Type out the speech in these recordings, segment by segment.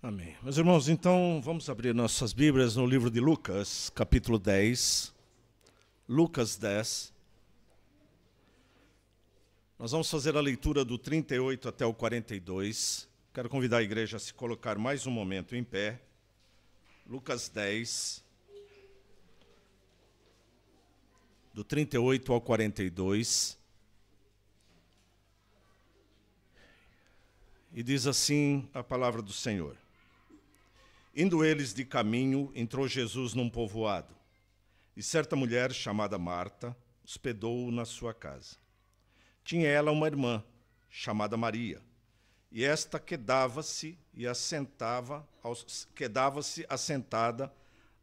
Amém. Meus irmãos, então vamos abrir nossas Bíblias no livro de Lucas, capítulo 10. Lucas 10. Nós vamos fazer a leitura do 38 até o 42. Quero convidar a igreja a se colocar mais um momento em pé. Lucas 10, do 38 ao 42. E diz assim a palavra do Senhor. Indo eles de caminho, entrou Jesus num povoado, e certa mulher, chamada Marta, hospedou-o na sua casa. Tinha ela uma irmã, chamada Maria, e esta quedava-se assentada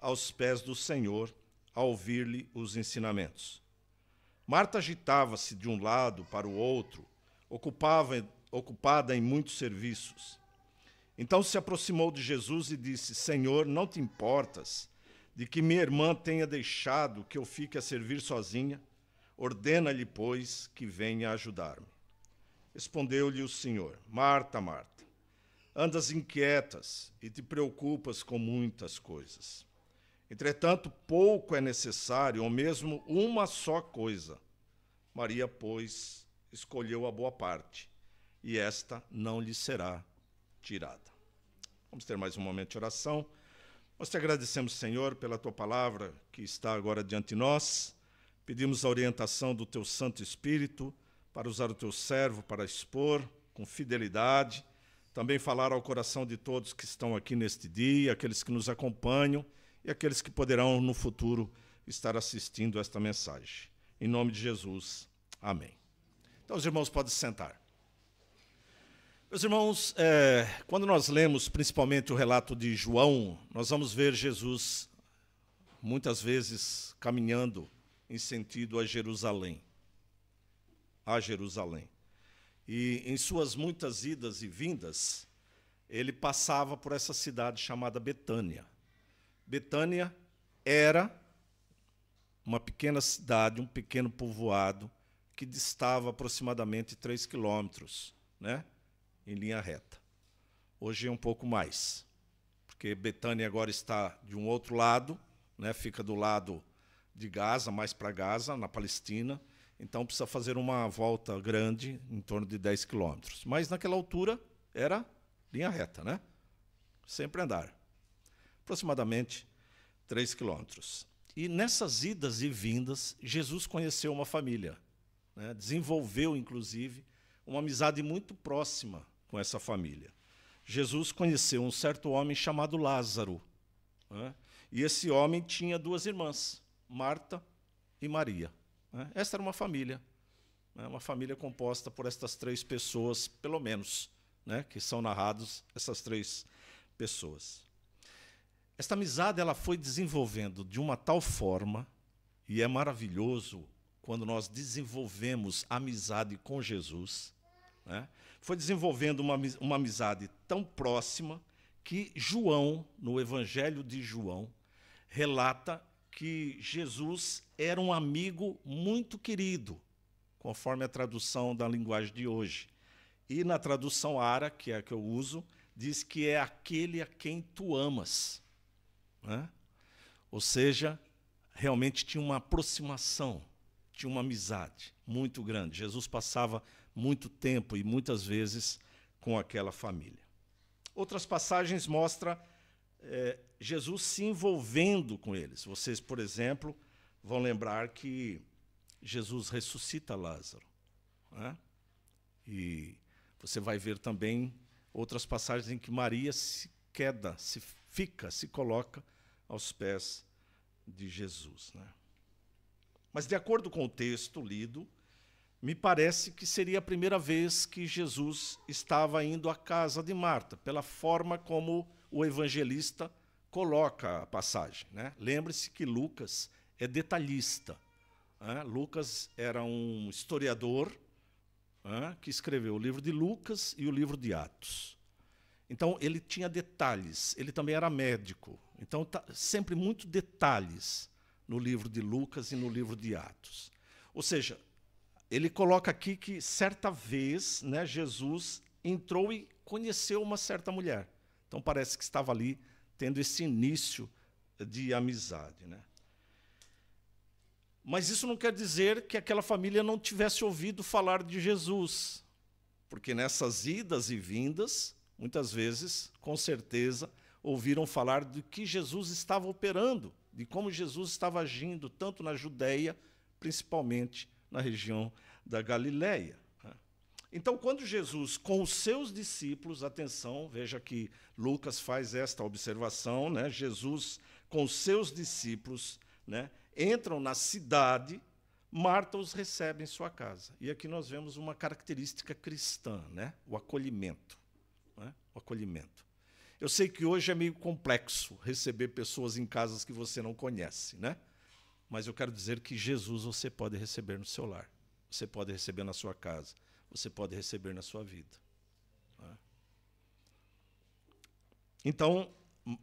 aos pés do Senhor, a ouvir-lhe os ensinamentos. Marta agitava-se de um lado para o outro, ocupada em muitos serviços. Então se aproximou de Jesus e disse: Senhor, não te importas de que minha irmã tenha deixado que eu fique a servir sozinha? Ordena-lhe, pois, que venha ajudar-me. Respondeu-lhe o Senhor: Marta, Marta, andas inquietas e te preocupas com muitas coisas. Entretanto, pouco é necessário, ou mesmo uma só coisa. Maria, pois, escolheu a boa parte, e esta não lhe será tirada. Vamos ter mais um momento de oração. Nós te agradecemos, Senhor, pela tua palavra que está agora diante de nós. Pedimos a orientação do teu Santo Espírito para usar o teu servo para expor com fidelidade, também falar ao coração de todos que estão aqui neste dia, aqueles que nos acompanham e aqueles que poderão no futuro estar assistindo esta mensagem. Em nome de Jesus, amém. Então os irmãos podem se sentar. Meus irmãos, quando nós lemos principalmente o relato de João, nós vamos ver Jesus muitas vezes caminhando em sentido a Jerusalém. E em suas muitas idas e vindas, ele passava por essa cidade chamada Betânia. Betânia era uma pequena cidade, um pequeno povoado, que distava aproximadamente 3 quilômetros, né? Em linha reta. Hoje é um pouco mais, porque Betânia agora está de um outro lado, né, fica do lado de Gaza, mais para Gaza, na Palestina, então precisa fazer uma volta grande, em torno de 10 quilômetros. Mas naquela altura era linha reta, né? Sempre andar. Aproximadamente 3 quilômetros. E nessas idas e vindas, Jesus conheceu uma família, né, desenvolveu, inclusive, uma amizade muito próxima com essa família. Jesus conheceu um certo homem chamado Lázaro, né? E esse homem tinha 2 irmãs, Marta e Maria, né? Esta era uma família, né? Uma família composta por estas 3 pessoas, pelo menos, né? Que são narrados essas 3 pessoas. Esta amizade ela foi desenvolvendo de uma tal forma, e é maravilhoso quando nós desenvolvemos amizade com Jesus, né? Foi desenvolvendo uma amizade tão próxima que João, no Evangelho de João, relata que Jesus era um amigo muito querido, conforme a tradução da linguagem de hoje. E na tradução Ara, que é a que eu uso, diz que é aquele a quem tu amas, né? Ou seja, realmente tinha uma aproximação, tinha uma amizade muito grande. Jesus passava muito tempo e muitas vezes com aquela família. Outras passagens mostram Jesus se envolvendo com eles. Vocês, por exemplo, vão lembrar que Jesus ressuscita Lázaro, né? E você vai ver também outras passagens em que Maria se coloca aos pés de Jesus, né? Mas, de acordo com o texto lido, me parece que seria a primeira vez que Jesus estava indo à casa de Marta, pela forma como o evangelista coloca a passagem, né? Lembre-se que Lucas é detalhista, né? Lucas era um historiador, né, que escreveu o livro de Lucas e o livro de Atos. Então, ele tinha detalhes, ele também era médico. Então, sempre muito detalhes no livro de Lucas e no livro de Atos. Ou seja, ele coloca aqui que certa vez, né, Jesus entrou e conheceu uma certa mulher. Então, parece que estava ali tendo esse início de amizade, né? Mas isso não quer dizer que aquela família não tivesse ouvido falar de Jesus, porque nessas idas e vindas, muitas vezes, com certeza, ouviram falar de que Jesus estava operando, de como Jesus estava agindo, tanto na Judéia, principalmente na região da Galiléia. Então, quando Jesus, com os seus discípulos, atenção, veja que Lucas faz esta observação, né? Jesus, com os seus discípulos, né, entram na cidade, Marta os recebe em sua casa. E aqui nós vemos uma característica cristã, né? O acolhimento. Né? O acolhimento. Eu sei que hoje é meio complexo receber pessoas em casas que você não conhece, né? Mas eu quero dizer que Jesus você pode receber no seu lar, você pode receber na sua casa, você pode receber na sua vida. Né? Então,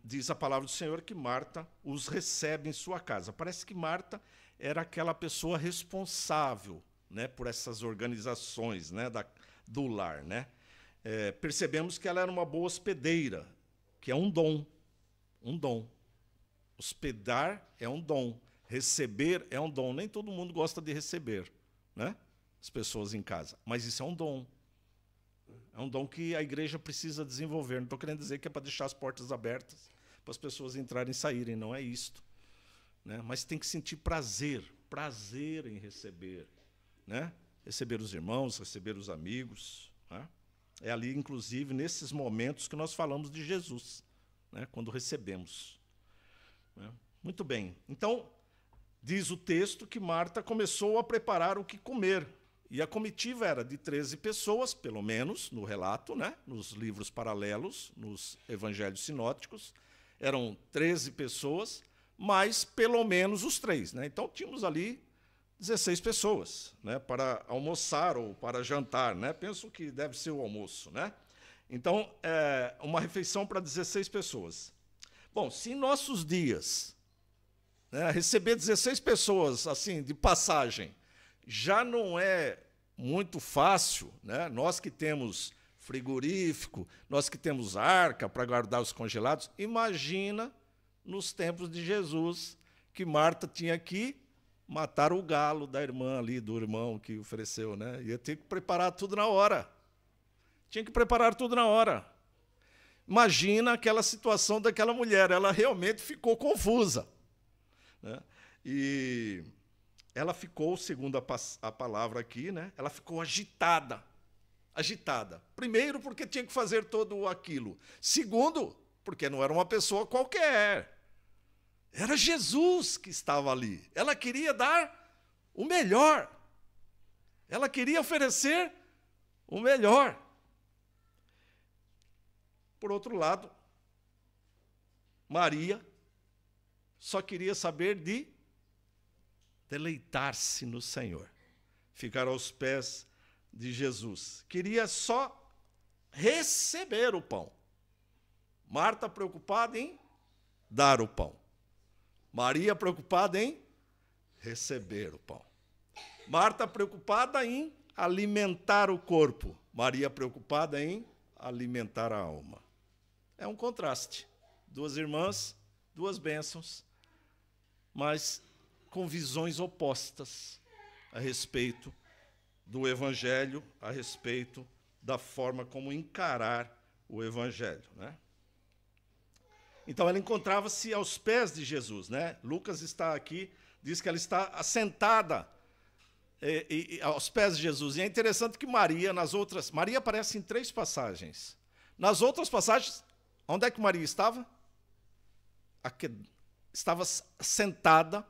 diz a palavra do Senhor que Marta os recebe em sua casa. Parece que Marta era aquela pessoa responsável, né, por essas organizações, né, do lar. Né? Percebemos que ela era uma boa hospedeira, que é um dom. Um dom. Hospedar é um dom. Receber é um dom. Nem todo mundo gosta de receber, né, as pessoas em casa. Mas isso é um dom. É um dom que a igreja precisa desenvolver. Não estou querendo dizer que é para deixar as portas abertas para as pessoas entrarem e saírem. Não é isto. Né? Mas tem que sentir prazer em receber. Né? Receber os irmãos, receber os amigos. Né? É ali, inclusive, nesses momentos que nós falamos de Jesus, né? Quando recebemos. Né? Muito bem. Então, diz o texto que Marta começou a preparar o que comer. E a comitiva era de 13 pessoas, pelo menos, no relato, né? Nos livros paralelos, nos evangelhos sinóticos. Eram 13 pessoas, mas pelo menos os 3. Né? Então, tínhamos ali 16 pessoas, né, para almoçar ou para jantar. Né? Penso que deve ser o almoço. Né? Então, uma refeição para 16 pessoas. Bom, se em nossos dias, né, receber 16 pessoas assim de passagem já não é muito fácil, né? Nós que temos frigorífico, nós que temos arca para guardar os congelados, imagina nos tempos de Jesus, que Marta tinha que matar o galo da irmã ali, do irmão que ofereceu, né? Ia ter que preparar tudo na hora. Tinha que preparar tudo na hora. Imagina aquela situação daquela mulher, ela realmente ficou confusa. Né? E ela ficou, segundo a palavra aqui, né? Ela ficou agitada. Agitada. Primeiro, porque tinha que fazer todo aquilo. Segundo, porque não era uma pessoa qualquer. Era Jesus que estava ali. Ela queria dar o melhor. Ela queria oferecer o melhor. Por outro lado, Maria só queria saber de deleitar-se no Senhor, ficar aos pés de Jesus. Queria só receber o pão. Marta preocupada em dar o pão. Maria preocupada em receber o pão. Marta preocupada em alimentar o corpo. Maria preocupada em alimentar a alma. É um contraste. Duas irmãs, duas bênçãos, mas com visões opostas a respeito do Evangelho, a respeito da forma como encarar o Evangelho. Né? Então, ela encontrava-se aos pés de Jesus. Né? Lucas está aqui, diz que ela está assentada aos pés de Jesus. E é interessante que Maria, Maria aparece em 3 passagens. Nas outras passagens, onde é que Maria estava? Estava sentada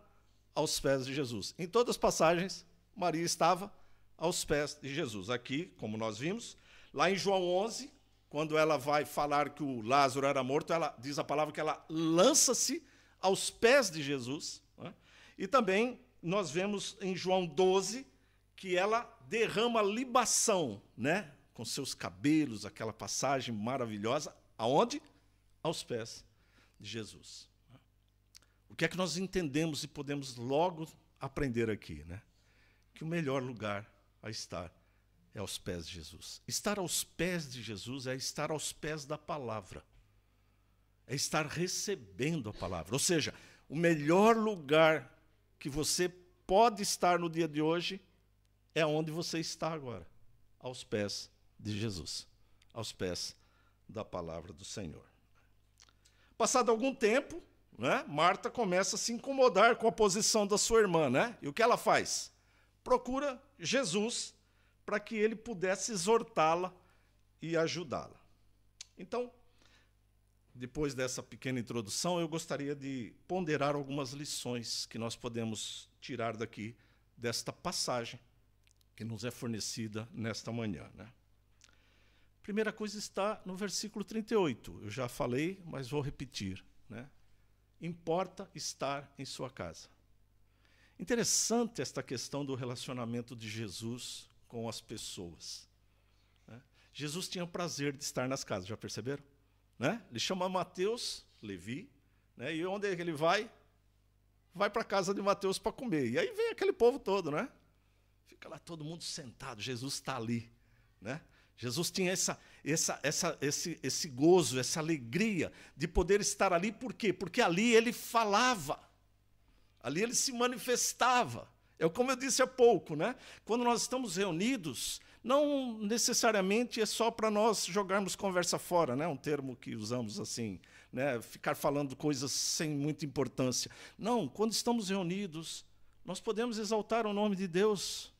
aos pés de Jesus. Em todas as passagens, Maria estava aos pés de Jesus. Aqui, como nós vimos, lá em João 11, quando ela vai falar que o Lázaro era morto, ela diz a palavra que ela lança-se aos pés de Jesus. Né? E também nós vemos em João 12 que ela derrama libação, né? Com seus cabelos, aquela passagem maravilhosa. Aonde? Aos pés de Jesus. O que é que nós entendemos e podemos logo aprender aqui? Né? Que o melhor lugar a estar é aos pés de Jesus. Estar aos pés de Jesus é estar aos pés da palavra. é estar recebendo a palavra. Ou seja, o melhor lugar que você pode estar no dia de hoje é onde você está agora, aos pés de Jesus, aos pés da palavra do Senhor. Passado algum tempo, né, Marta começa a se incomodar com a posição da sua irmã, né? E o que ela faz? Procura Jesus para que ele pudesse exortá-la e ajudá-la. Então, depois dessa pequena introdução, eu gostaria de ponderar algumas lições que nós podemos tirar daqui desta passagem que nos é fornecida nesta manhã, né? Primeira coisa está no versículo 38. Eu já falei, mas vou repetir, né? Importa estar em sua casa. Interessante esta questão do relacionamento de Jesus com as pessoas, né? Jesus tinha prazer de estar nas casas, já perceberam? Né? Ele chama Mateus, Levi, né? E onde é que ele vai? Vai para a casa de Mateus para comer. E aí vem aquele povo todo, né? Fica lá todo mundo sentado, Jesus está ali, né? Jesus tinha esse gozo, essa alegria de poder estar ali. Por quê? Porque ali ele falava, ali ele se manifestava. É como eu disse há pouco, né? Quando nós estamos reunidos, não necessariamente é só para nós jogarmos conversa fora, né? Um termo que usamos assim, né? Ficar falando coisas sem muita importância. Não, quando estamos reunidos, nós podemos exaltar o nome de Deus.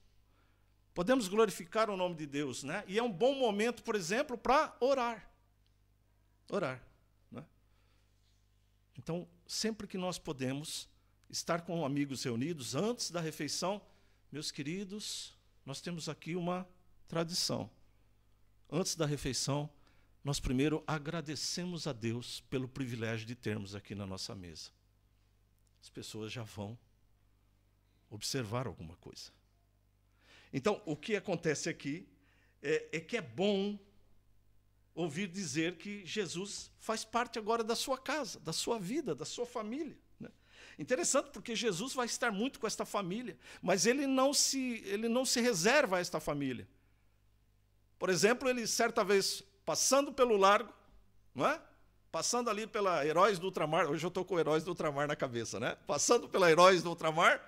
Podemos glorificar o nome de Deus, né? E é um bom momento, por exemplo, para orar. Orar, né? Então, sempre que nós podemos estar com amigos reunidos antes da refeição, meus queridos, nós temos aqui uma tradição. Antes da refeição, nós primeiro agradecemos a Deus pelo privilégio de termos aqui na nossa mesa. As pessoas já vão observar alguma coisa. Então, o que acontece aqui é que é bom ouvir dizer que Jesus faz parte agora da sua casa, da sua vida, da sua família, né? Interessante, porque Jesus vai estar muito com esta família, mas ele não se reserva a esta família. Por exemplo, ele certa vez, passando pelo largo, não é? Passando ali pela Heróis do Ultramar, hoje eu estou com Heróis do Ultramar na cabeça, né? Passando pela Heróis do Ultramar,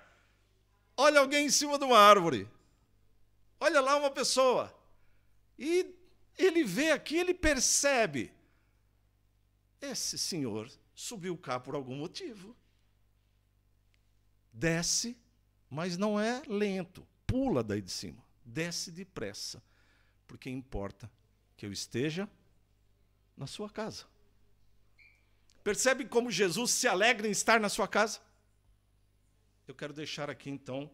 olha alguém em cima de uma árvore. Olha lá uma pessoa. E ele vê aqui, ele percebe. Esse senhor subiu cá por algum motivo. Desce, mas não é lento. Pula daí de cima. Desce depressa. Porque importa que eu esteja na sua casa. Percebe como Jesus se alegra em estar na sua casa? Eu quero deixar aqui, então,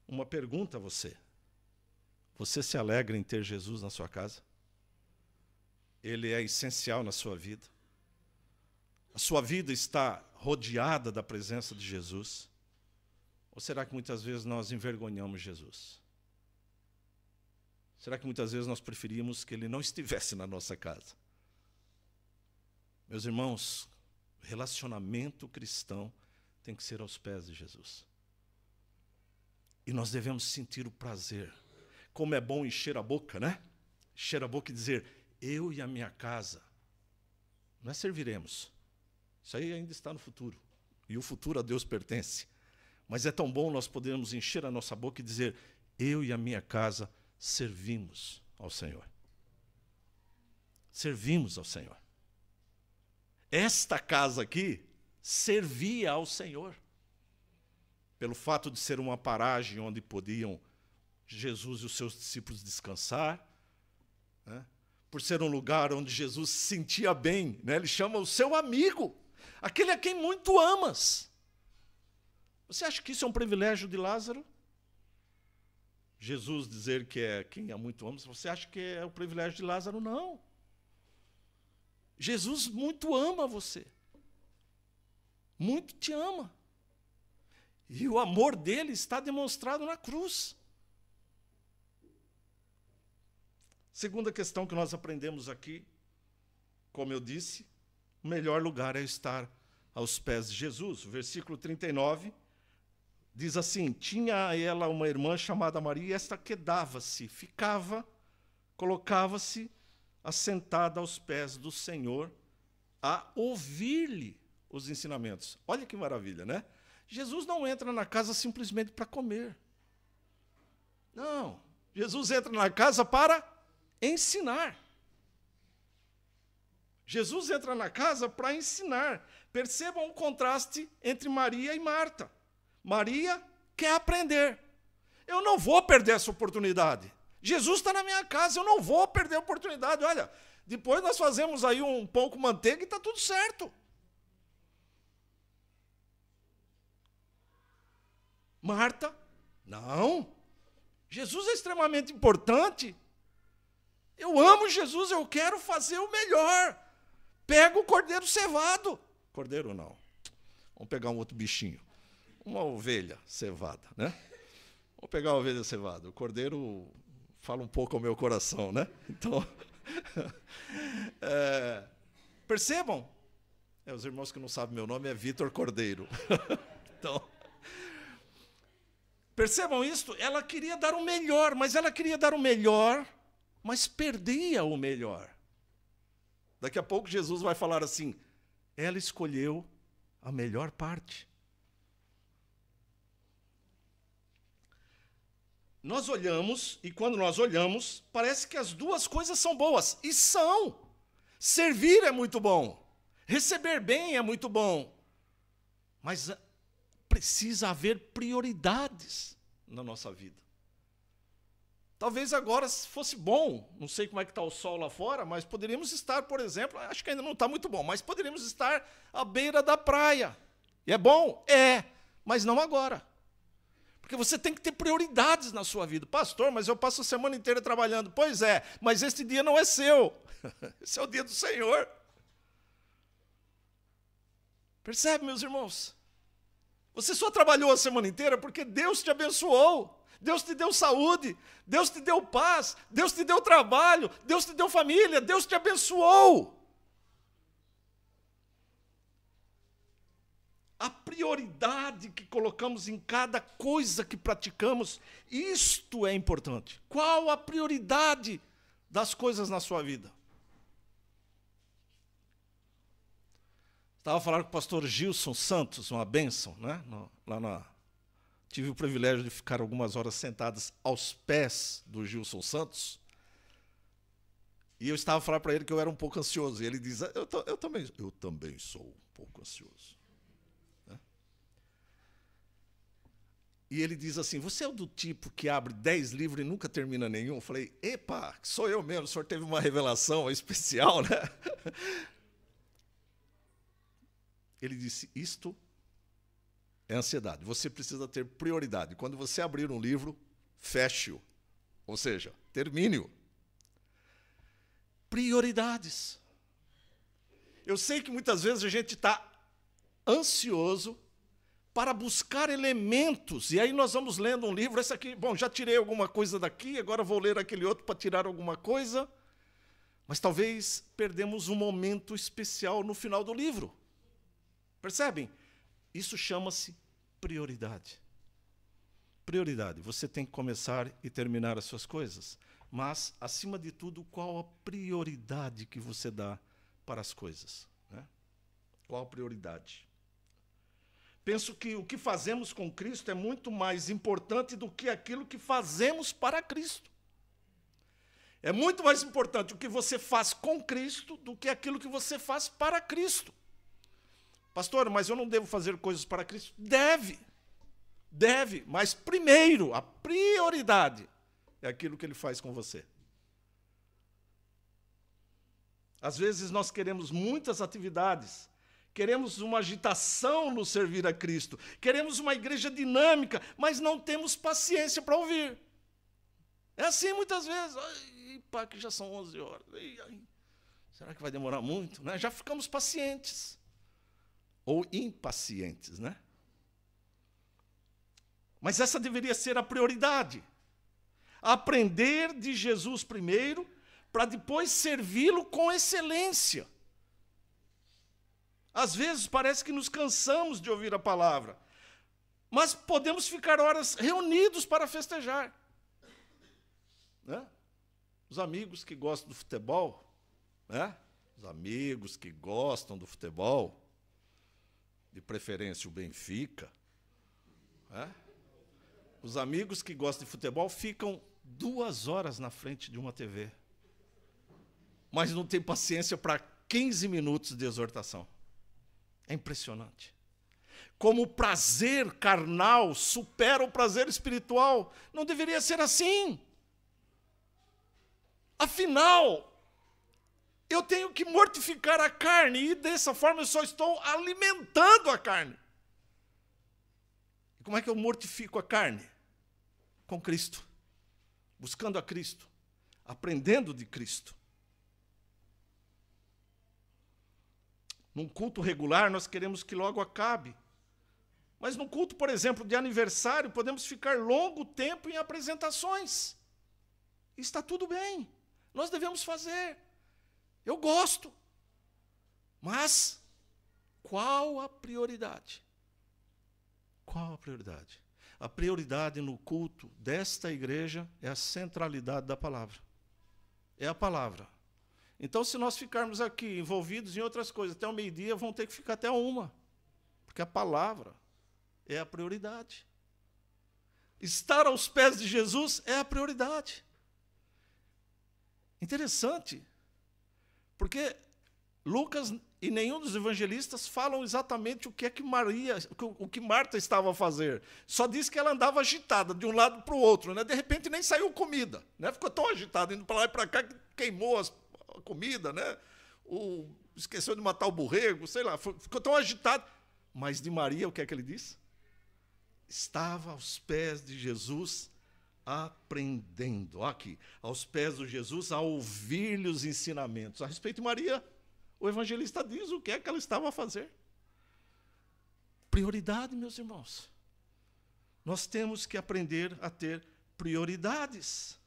uma pergunta a você. Você se alegra em ter Jesus na sua casa? Ele é essencial na sua vida? A sua vida está rodeada da presença de Jesus? Ou será que muitas vezes nós envergonhamos Jesus? Será que muitas vezes nós preferimos que ele não estivesse na nossa casa? Meus irmãos, relacionamento cristão tem que ser aos pés de Jesus. E nós devemos sentir o prazer. Como é bom encher a boca, né? Encher a boca e dizer, eu e a minha casa, nós serviremos. Isso aí ainda está no futuro. E o futuro a Deus pertence. Mas é tão bom nós podermos encher a nossa boca e dizer, eu e a minha casa servimos ao Senhor. Servimos ao Senhor. Esta casa aqui servia ao Senhor. Pelo fato de ser uma paragem onde podiam Jesus e os seus discípulos descansar, né? Por ser um lugar onde Jesus se sentia bem, né? Ele chama o seu amigo, aquele a quem muito amas. Você acha que isso é um privilégio de Lázaro? Jesus dizer que é quem a muito ama, você acha que é o privilégio de Lázaro? Não. Jesus muito ama você. Muito te ama. E o amor dele está demonstrado na cruz. Segunda questão que nós aprendemos aqui, como eu disse, o melhor lugar é estar aos pés de Jesus. O versículo 39 diz assim, tinha ela uma irmã chamada Maria, e esta quedava-se, colocava-se assentada aos pés do Senhor, a ouvir-lhe os ensinamentos. Olha que maravilha, né? Jesus não entra na casa simplesmente para comer. Não. Jesus entra na casa para ensinar. Jesus entra na casa para ensinar. Percebam o contraste entre Maria e Marta. Maria quer aprender. Eu não vou perder essa oportunidade. Jesus está na minha casa, eu não vou perder a oportunidade. Olha, depois nós fazemos aí um pão com manteiga e está tudo certo. Marta, não. Jesus é extremamente importante. Eu amo Jesus, eu quero fazer o melhor. Pega o cordeiro cevado. Cordeiro não. Vamos pegar um outro bichinho. Uma ovelha cevada, né? Vamos pegar a ovelha cevada. O cordeiro fala um pouco ao meu coração, né? Então, percebam? Os irmãos que não sabem meu nome é Vitor Cordeiro. Então, percebam isto? Ela queria dar o melhor, mas perdia o melhor. Daqui a pouco Jesus vai falar assim, ela escolheu a melhor parte. Nós olhamos, e quando nós olhamos, parece que as duas coisas são boas. E são. Servir é muito bom. Receber bem é muito bom. Mas precisa haver prioridades na nossa vida. Talvez agora fosse bom, não sei como é que está o sol lá fora, mas poderíamos estar, por exemplo, acho que ainda não está muito bom, mas poderíamos estar à beira da praia. E é bom? É, mas não agora. Porque você tem que ter prioridades na sua vida. Pastor, mas eu passo a semana inteira trabalhando. Pois é, mas este dia não é seu. Esse é o dia do Senhor. Percebe, meus irmãos? Você só trabalhou a semana inteira porque Deus te abençoou. Deus te deu saúde, Deus te deu paz, Deus te deu trabalho, Deus te deu família, Deus te abençoou. A prioridade que colocamos em cada coisa que praticamos, isto é importante. Qual a prioridade das coisas na sua vida? Estava falando com o pastor Gilson Santos, uma bênção, né? Tive o privilégio de ficar algumas horas sentadas aos pés do Gilson Santos. E eu estava falando para ele que eu era um pouco ansioso. E ele diz, eu também sou um pouco ansioso. Né? E ele diz assim, você é do tipo que abre 10 livros e nunca termina nenhum? Eu falei, epa, sou eu mesmo, o senhor teve uma revelação especial, né? Ele disse, isto é ansiedade. Você precisa ter prioridade. Quando você abrir um livro, feche-o. Ou seja, termine-o. Prioridades. Eu sei que muitas vezes a gente está ansioso para buscar elementos. E aí nós vamos lendo um livro, esse aqui, bom, já tirei alguma coisa daqui, agora vou ler aquele outro para tirar alguma coisa. Mas talvez perdemos um momento especial no final do livro. Percebem? Isso chama-se prioridade. Prioridade. Você tem que começar e terminar as suas coisas. Mas, acima de tudo, qual a prioridade que você dá para as coisas? Né? Qual a prioridade? Penso que o que fazemos com Cristo é muito mais importante do que aquilo que fazemos para Cristo. É muito mais importante o que você faz com Cristo do que aquilo que você faz para Cristo. Pastor, mas eu não devo fazer coisas para Cristo? Deve, mas primeiro, a prioridade é aquilo que Ele faz com você. Às vezes nós queremos muitas atividades, queremos uma agitação no servir a Cristo, queremos uma igreja dinâmica, mas não temos paciência para ouvir. É assim muitas vezes. Ai, pá, que já são 11 horas. Ai, será que vai demorar muito? Né? Já ficamos pacientes. Ou impacientes, né? Mas essa deveria ser a prioridade. Aprender de Jesus primeiro, para depois servi-lo com excelência. Às vezes parece que nos cansamos de ouvir a palavra, mas podemos ficar horas reunidos para festejar. Né? Os amigos que gostam do futebol, né? Os amigos que gostam do futebol, de preferência o Benfica, né? Os amigos que gostam de futebol ficam 2 horas na frente de uma TV, mas não tem paciência para 15 minutos de exortação. É impressionante. Como o prazer carnal supera o prazer espiritual. Não deveria ser assim. Afinal, eu tenho que mortificar a carne, e dessa forma eu só estou alimentando a carne. E como é que eu mortifico a carne? Com Cristo. Buscando a Cristo. Aprendendo de Cristo. Num culto regular, nós queremos que logo acabe. Mas no culto, por exemplo, de aniversário, podemos ficar longo tempo em apresentações. E está tudo bem. Nós devemos fazer. Eu gosto. Mas qual a prioridade? Qual a prioridade? A prioridade no culto desta igreja é a centralidade da palavra. É a palavra. Então, se nós ficarmos aqui envolvidos em outras coisas até o meio-dia, vão ter que ficar até 1, porque a palavra é a prioridade. Estar aos pés de Jesus é a prioridade. Interessante, porque Lucas e nenhum dos evangelistas falam exatamente o que Marta estava a fazer. Só diz que ela andava agitada de um lado para o outro, né? De repente nem saiu comida, né? Ficou tão agitada, indo para lá e para cá, que queimou a comida, né? Esqueceu de matar o borrego, sei lá, ficou tão agitado. Mas de Maria, o que é que ele diz? Estava aos pés de Jesus, aprendendo. Aqui, aos pés de Jesus, a ouvir-lhe os ensinamentos. A respeito de Maria, o evangelista diz o que é que ela estava a fazer. Prioridade, meus irmãos. Nós temos que aprender a ter prioridades.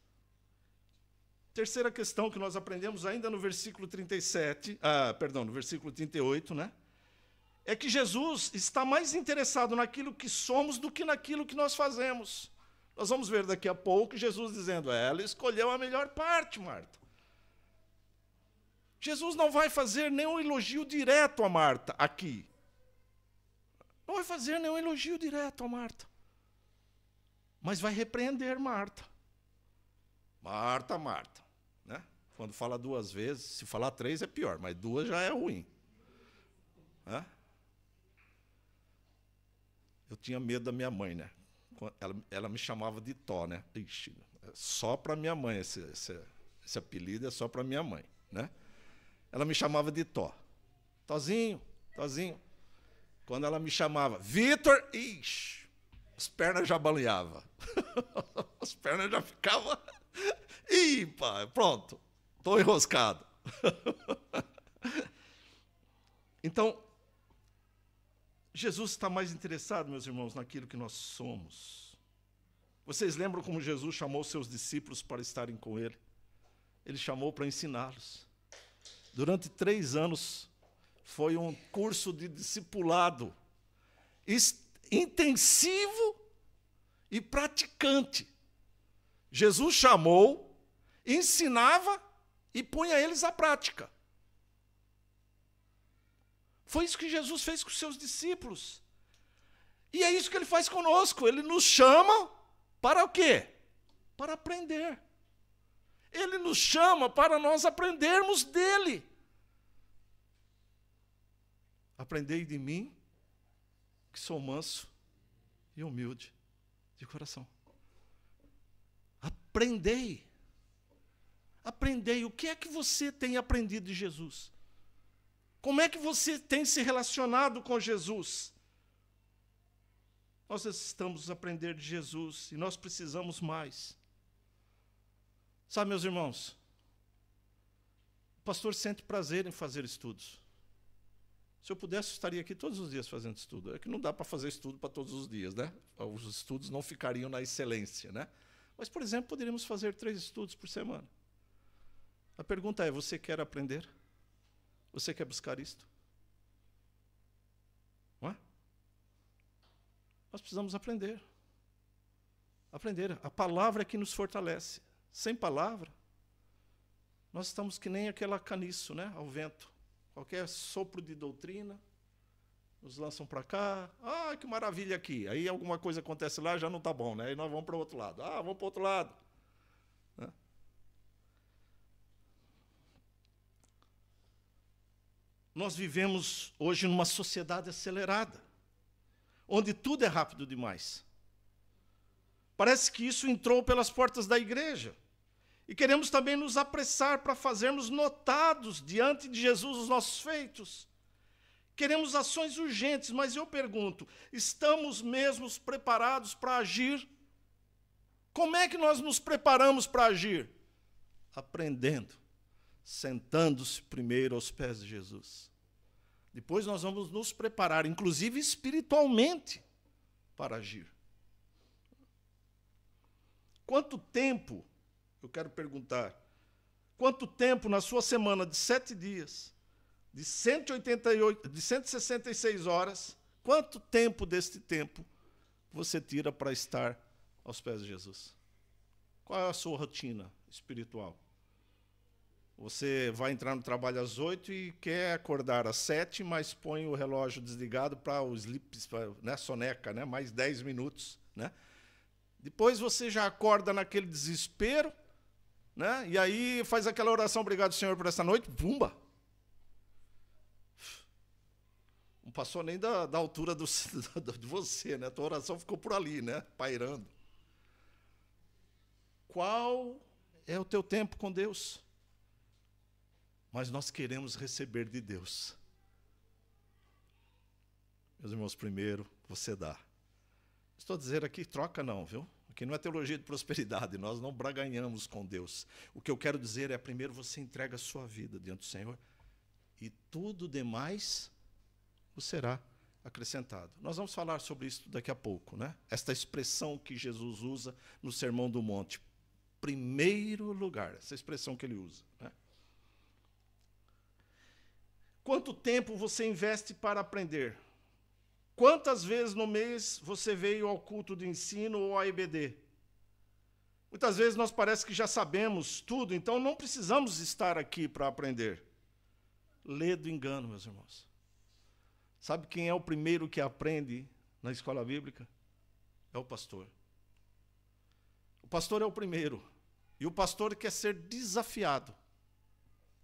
Terceira questão que nós aprendemos ainda no versículo 38, né? É que Jesus está mais interessado naquilo que somos do que naquilo que nós fazemos. Nós vamos ver daqui a pouco Jesus dizendo, ela escolheu a melhor parte, Marta. Jesus não vai fazer nenhum elogio direto a Marta aqui. Não vai fazer nenhum elogio direto a Marta. Mas vai repreender Marta. Marta, Marta. Né? Quando fala 2 vezes, se falar 3 é pior, mas 2 já é ruim. Né? Eu tinha medo da minha mãe, né? Ela me chamava de Tó, né? Ixi, só para minha mãe, esse apelido é só para minha mãe, né? Ela me chamava de Tó. Tozinho, Tozinho. Quando ela me chamava Vitor, ixi, as pernas já baleavam. As pernas já ficavam... Ih, pai, pronto, estou enroscado. Então, Jesus está mais interessado, meus irmãos, naquilo que nós somos. Vocês lembram como Jesus chamou seus discípulos para estarem com ele? Ele chamou para ensiná-los. Durante 3 anos, foi um curso de discipulado intensivo e praticante. Jesus chamou, ensinava e punha eles à prática. Foi isso que Jesus fez com os seus discípulos. E é isso que ele faz conosco. Ele nos chama para o quê? Para aprender. Ele nos chama para nós aprendermos dele. Aprendei de mim, que sou manso e humilde de coração. Aprendei. Aprendei. O que é que você tem aprendido de Jesus? Como é que você tem se relacionado com Jesus? Nós estamos a aprender de Jesus e nós precisamos mais. Sabe, meus irmãos, o pastor sente prazer em fazer estudos. Se eu pudesse, eu estaria aqui todos os dias fazendo estudo. É que não dá para fazer estudo para todos os dias, né? Os estudos não ficariam na excelência, né? Mas, por exemplo, poderíamos fazer 3 estudos por semana. A pergunta é, você quer aprender? Você quer buscar isto? Não é? Nós precisamos aprender. Aprender. A palavra é que nos fortalece. Sem palavra, Nós estamos que nem aquela caniço, né, ao vento. Qualquer sopro de doutrina, nos lançam para cá. Ah, que maravilha aqui. Aí alguma coisa acontece lá, já não está bom, né? Aí nós vamos para o outro lado. Ah, vamos para o outro lado. Né? Nós vivemos hoje numa sociedade acelerada, onde tudo é rápido demais. Parece que isso entrou pelas portas da igreja. E queremos também nos apressar para fazermos notados diante de Jesus os nossos feitos. Queremos ações urgentes, mas eu pergunto, estamos mesmo preparados para agir? Como é que nós nos preparamos para agir? Aprendendo, sentando-se primeiro aos pés de Jesus. Depois nós vamos nos preparar, inclusive espiritualmente, para agir. Quanto tempo, eu quero perguntar, quanto tempo na sua semana de 7 dias, de 166 horas, quanto tempo deste tempo você tira para estar aos pés de Jesus? Qual é a sua rotina espiritual? Você vai entrar no trabalho às 8 e quer acordar às 7, mas põe o relógio desligado para o sleep, né, soneca, né, mais 10 minutos. Né? Depois você já acorda naquele desespero, né, e aí faz aquela oração, obrigado, Senhor, por esta noite, bumba! Não passou nem da altura de você, né? A tua oração ficou por ali, né? Pairando. Qual é o teu tempo com Deus? Mas nós queremos receber de Deus. Meus irmãos, primeiro você dá. Estou a dizer aqui, troca não, viu? Aqui não é teologia de prosperidade, nós não braganhamos com Deus. O que eu quero dizer é, primeiro você entrega a sua vida diante do Senhor e tudo demais o será acrescentado. Nós vamos falar sobre isso daqui a pouco, né? Esta expressão que Jesus usa no Sermão do Monte. Primeiro lugar, essa expressão que ele usa. Né? Quanto tempo você investe para aprender? Quantas vezes no mês você veio ao culto de ensino ou à EBD? Muitas vezes nós parece que já sabemos tudo, então não precisamos estar aqui para aprender. Lê do engano, meus irmãos. Sabe quem é o primeiro que aprende na escola bíblica? É o pastor. O pastor é o primeiro. E o pastor quer ser desafiado.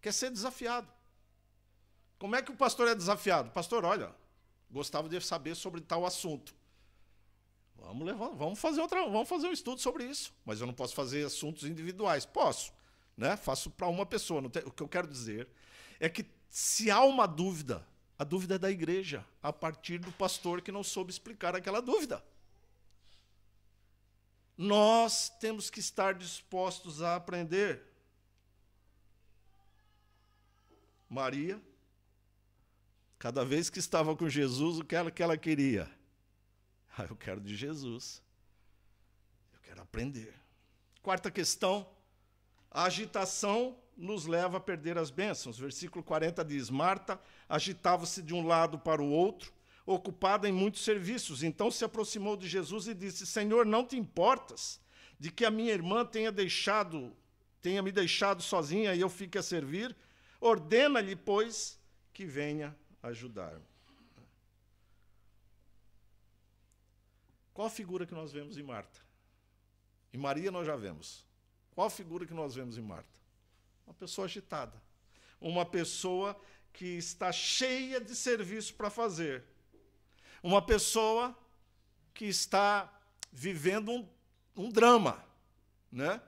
Quer ser desafiado. Como é que o pastor é desafiado? Pastor, olha, gostava de saber sobre tal assunto. Vamos fazer um estudo sobre isso. Mas eu não posso fazer assuntos individuais. Posso, né? Faço para uma pessoa. O que eu quero dizer é que se há uma dúvida, a dúvida é da igreja, a partir do pastor que não soube explicar aquela dúvida. Nós temos que estar dispostos a aprender. Maria, cada vez que estava com Jesus, o que ela queria? Eu quero de Jesus. Eu quero aprender. Quarta questão, a agitação nos leva a perder as bênçãos. Versículo 40 diz, Marta agitava-se de um lado para o outro, ocupada em muitos serviços. Então se aproximou de Jesus e disse, Senhor, não te importas de que a minha irmã tenha me deixado sozinha e eu fique a servir? Ordena-lhe, pois, que venha ajudar-me. Qual a figura que nós vemos em Marta? Em Maria nós já vemos. Qual a figura que nós vemos em Marta? Uma pessoa agitada. Uma pessoa que está cheia de serviço para fazer. Uma pessoa que está vivendo um drama. Né?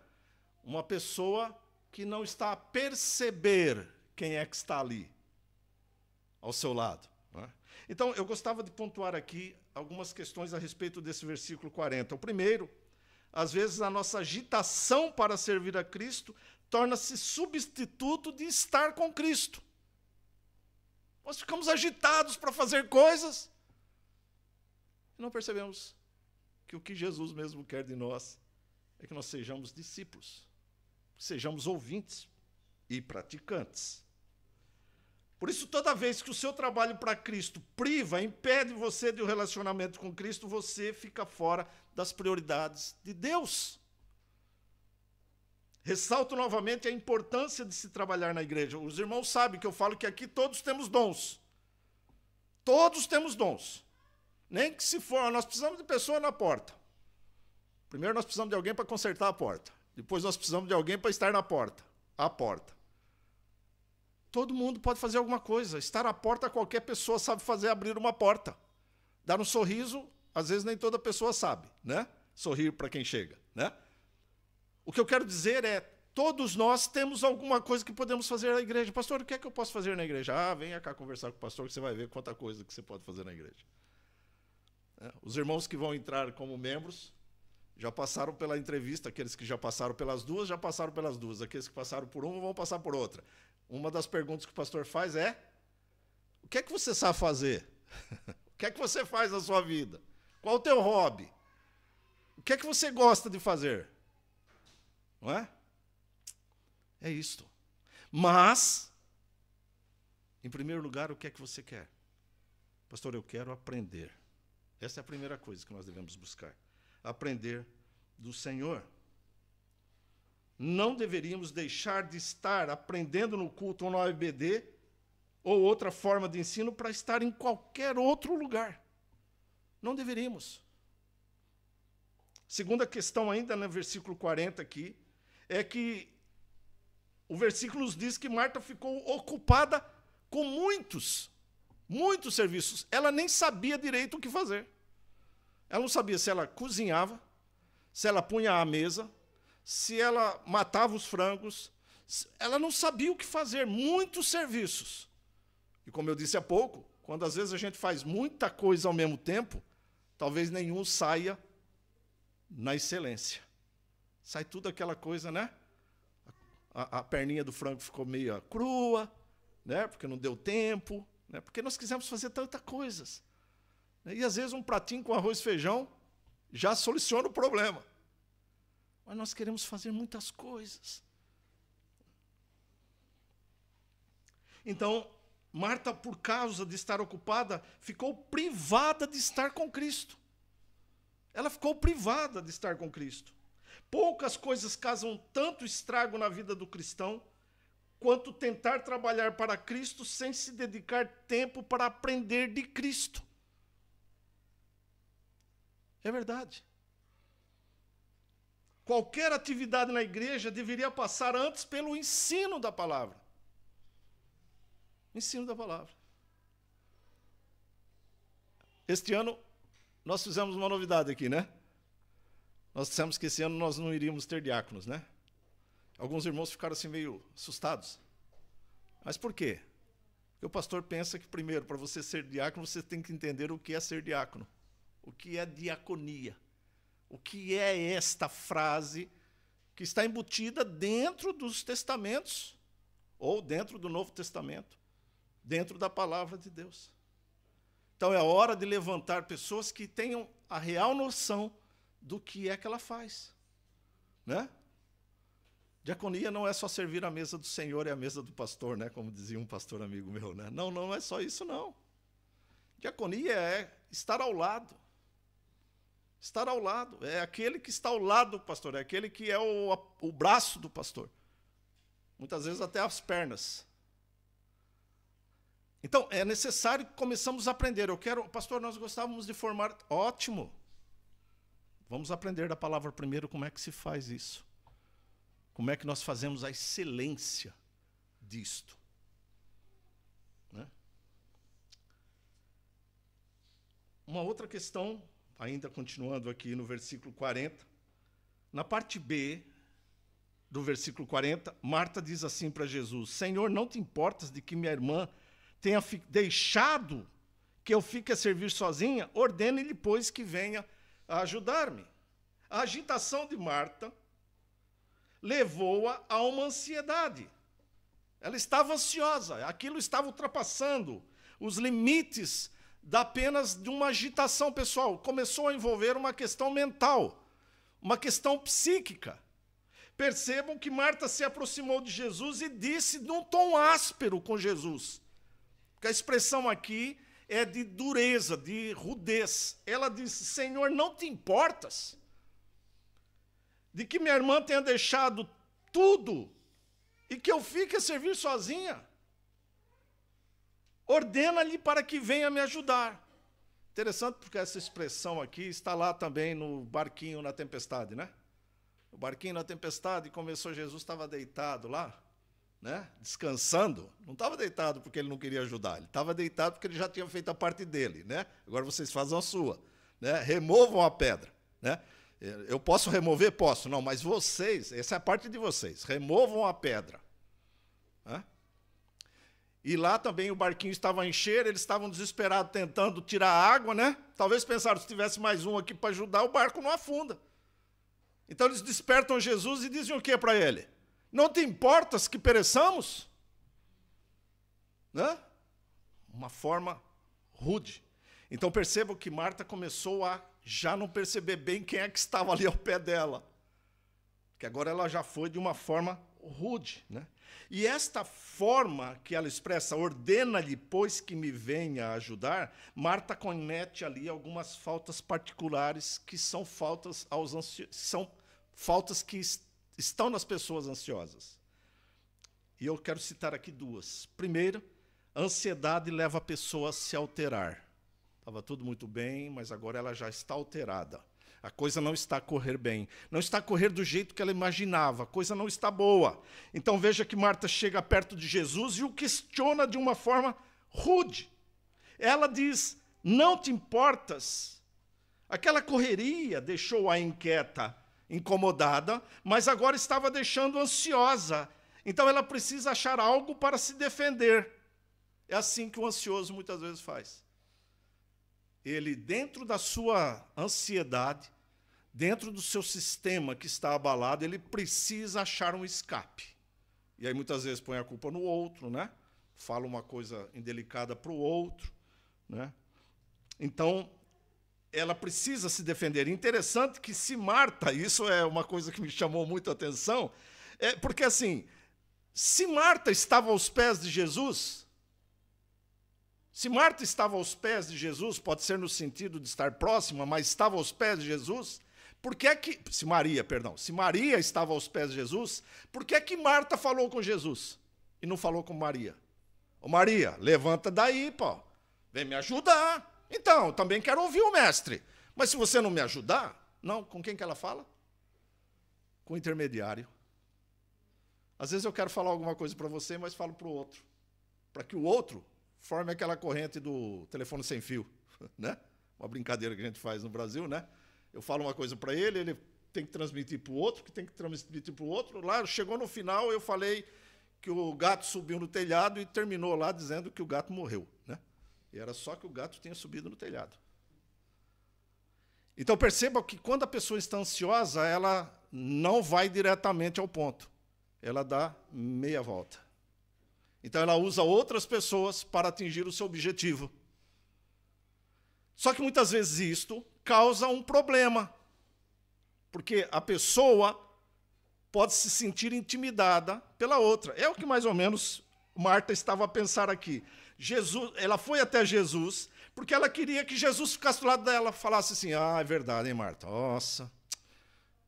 Uma pessoa que não está a perceber quem é que está ali, ao seu lado. Né? Então, eu gostava de pontuar aqui algumas questões a respeito desse versículo 40. O primeiro, às vezes a nossa agitação para servir a Cristo torna-se substituto de estar com Cristo. Nós ficamos agitados para fazer coisas e não percebemos que o que Jesus mesmo quer de nós é que nós sejamos discípulos, sejamos ouvintes e praticantes. Por isso, toda vez que o seu trabalho para Cristo priva, impede você de um relacionamento com Cristo, você fica fora das prioridades de Deus. Ressalto novamente a importância de se trabalhar na igreja. Os irmãos sabem que eu falo que aqui todos temos dons. Todos temos dons. Nem que se for, nós precisamos de pessoa na porta. Primeiro nós precisamos de alguém para consertar a porta. Depois nós precisamos de alguém para estar na porta. A porta. Todo mundo pode fazer alguma coisa. Estar à porta, qualquer pessoa sabe fazer, abrir uma porta. Dar um sorriso, às vezes nem toda pessoa sabe, né? Sorrir para quem chega, né? O que eu quero dizer é, todos nós temos alguma coisa que podemos fazer na igreja. Pastor, o que é que eu posso fazer na igreja? Ah, venha cá conversar com o pastor que você vai ver quanta coisa que você pode fazer na igreja. Os irmãos que vão entrar como membros já passaram pela entrevista, aqueles que já passaram pelas duas, aqueles que passaram por uma vão passar por outra. Uma das perguntas que o pastor faz é, o que é que você sabe fazer? O que é que você faz na sua vida? Qual o teu hobby? O que é que você gosta de fazer? Não é? É isto. Mas, em primeiro lugar, o que é que você quer? Pastor, eu quero aprender. Essa é a primeira coisa que nós devemos buscar. Aprender do Senhor. Não deveríamos deixar de estar aprendendo no culto ou no ABD ou outra forma de ensino para estar em qualquer outro lugar. Não deveríamos. Segunda questão ainda no versículo 40 aqui, é que o versículo nos diz que Marta ficou ocupada com muitos serviços. Ela nem sabia direito o que fazer. Ela não sabia se ela cozinhava, se ela punha à mesa, se ela matava os frangos. Ela não sabia o que fazer, muitos serviços. E como eu disse há pouco, quando às vezes a gente faz muita coisa ao mesmo tempo, talvez nenhum saia na excelência. Sai tudo aquela coisa, né? A perninha do frango ficou meio crua, né? Porque não deu tempo, né? Porque nós quisemos fazer tantas coisas. E às vezes um pratinho com arroz e feijão já soluciona o problema. Mas nós queremos fazer muitas coisas. Então, Marta, por causa de estar ocupada, ficou privada de estar com Cristo. Ela ficou privada de estar com Cristo. Poucas coisas causam tanto estrago na vida do cristão quanto tentar trabalhar para Cristo sem se dedicar tempo para aprender de Cristo. É verdade. Qualquer atividade na igreja deveria passar antes pelo ensino da palavra. Ensino da palavra. Este ano, nós fizemos uma novidade aqui, né? Nós dissemos que esse ano nós não iríamos ter diáconos, né? Alguns irmãos ficaram assim meio assustados. Mas por quê? Porque o pastor pensa que, primeiro, para você ser diácono, você tem que entender o que é ser diácono. O que é diaconia. O que é esta frase que está embutida dentro dos testamentos, ou dentro do Novo Testamento, dentro da palavra de Deus. Então é hora de levantar pessoas que tenham a real noção do que é que ela faz, né? Diaconia não é só servir a mesa do Senhor e a mesa do pastor, né? Como dizia um pastor amigo meu, né? Não, não é só isso, não. Diaconia é estar ao lado. Estar ao lado. É aquele que está ao lado do pastor, é aquele que é o braço do pastor. Muitas vezes até as pernas. Então, é necessário que começamos a aprender. Pastor, nós gostávamos de formar. Ótimo. Vamos aprender da palavra primeiro como é que se faz isso. Como é que nós fazemos a excelência disto. Né? Uma outra questão, ainda continuando aqui no versículo 40, na parte B do versículo 40, Marta diz assim para Jesus: Senhor, não te importas de que minha irmã tenha deixado que eu fique a servir sozinha? Ordene-lhe, pois, que venha a ajudar-me. A agitação de Marta levou-a a uma ansiedade. Ela estava ansiosa, aquilo estava ultrapassando os limites apenas de uma agitação pessoal. Começou a envolver uma questão mental, uma questão psíquica. Percebam que Marta se aproximou de Jesus e disse num tom áspero com Jesus. Porque a expressão aqui é de dureza, de rudez. Ela disse: Senhor, não te importas de que minha irmã tenha deixado tudo e que eu fique a servir sozinha. Ordena-lhe para que venha me ajudar. Interessante, porque essa expressão aqui está lá também no barquinho na tempestade, né? O barquinho na tempestade começou, Jesus estava deitado lá, né? Descansando. Não estava deitado porque ele não queria ajudar, ele estava deitado porque ele já tinha feito a parte dele, né? Agora vocês fazem a sua, né? Removam a pedra, né? Eu posso remover? Posso. Não, mas vocês, essa é a parte de vocês, removam a pedra. Né? E lá também o barquinho estava a encher, eles estavam desesperados tentando tirar a água, né? Talvez pensaram, se tivesse mais um aqui para ajudar, o barco não afunda. Então eles despertam Jesus e dizem o que para ele? Não te importas que pereçamos? Né? Uma forma rude. Então percebam que Marta começou a já não perceber bem quem é que estava ali ao pé dela. Porque agora ela já foi de uma forma rude, né? E esta forma que ela expressa, ordena-lhe, pois que me venha ajudar, Marta comete ali algumas faltas particulares que são faltas são faltas que estão nas pessoas ansiosas. E eu quero citar aqui duas. Primeiro, a ansiedade leva a pessoa a se alterar. Estava tudo muito bem, mas agora ela já está alterada. A coisa não está a correr bem. Não está a correr do jeito que ela imaginava. A coisa não está boa. Então veja que Marta chega perto de Jesus e o questiona de uma forma rude. Ela diz, não te importas? Aquela correria deixou-a inquieta, incomodada, mas agora estava deixando ansiosa. Então ela precisa achar algo para se defender. É assim que o ansioso muitas vezes faz. Ele, dentro da sua ansiedade, dentro do seu sistema que está abalado, ele precisa achar um escape. E aí muitas vezes põe a culpa no outro, né? Fala uma coisa indelicada para o outro, né? Então, ela precisa se defender. Interessante que se Marta, isso é uma coisa que me chamou muito a atenção, porque assim, se Marta estava aos pés de Jesus, se Marta estava aos pés de Jesus, pode ser no sentido de estar próxima, mas estava aos pés de Jesus, por que é que... Se Maria estava aos pés de Jesus, por que é que Marta falou com Jesus e não falou com Maria? Ô Maria, levanta daí, pô, vem me ajudar. Então, também quero ouvir o mestre. Mas se você não me ajudar... Não, com quem que ela fala? Com o intermediário. Às vezes eu quero falar alguma coisa para você, mas falo para o outro. Para que o outro... forma aquela corrente do telefone sem fio, né? Uma brincadeira que a gente faz no Brasil, né? Eu falo uma coisa para ele, ele tem que transmitir para o outro, que tem que transmitir para o outro. Lá, chegou no final, eu falei que o gato subiu no telhado e terminou lá dizendo que o gato morreu, né? E era só que o gato tinha subido no telhado. Então, perceba que quando a pessoa está ansiosa, ela não vai diretamente ao ponto. Ela dá meia volta. Então, ela usa outras pessoas para atingir o seu objetivo. Só que, muitas vezes, isto causa um problema. Porque a pessoa pode se sentir intimidada pela outra. É o que, mais ou menos, Marta estava a pensar aqui. Ela foi até Jesus porque ela queria que Jesus ficasse do lado dela, falasse assim, é verdade, hein, Marta? Nossa,